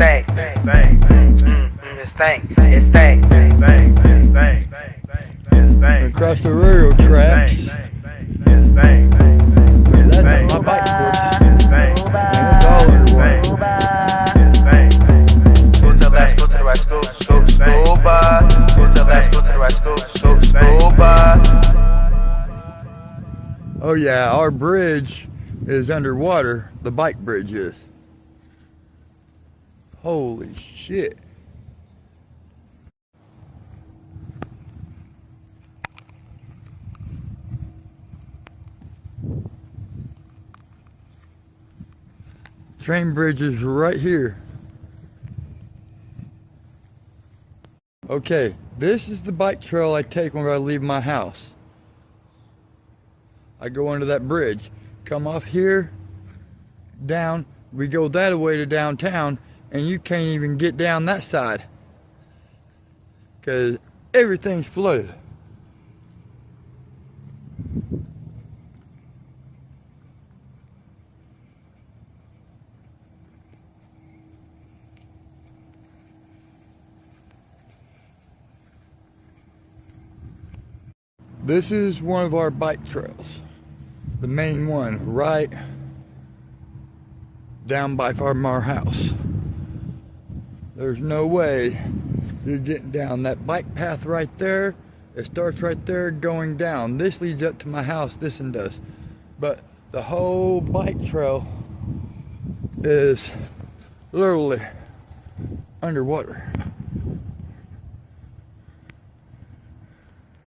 stank, bang, bang, it stank, it stank, bang, bang, bang, bang, bang, across the railroad track. That's my bike course. And it's all underwater. Go to the left, go to the right, go by. Go to the left, go to the right, go by. Oh yeah, our bridge is underwater. The bike bridge is. Holy shit. Train bridge is right here. Okay, this is the bike trail I take when I leave my house. I go under that bridge, come off here, down, we go that way to downtown, and you can't even get down that side because everything's flooded. This is one of our bike trails, the main one right down by from our house. There's no way you're getting down that bike path right there. It starts right there going down. This leads up to my house, this one does. But the whole bike trail is literally underwater.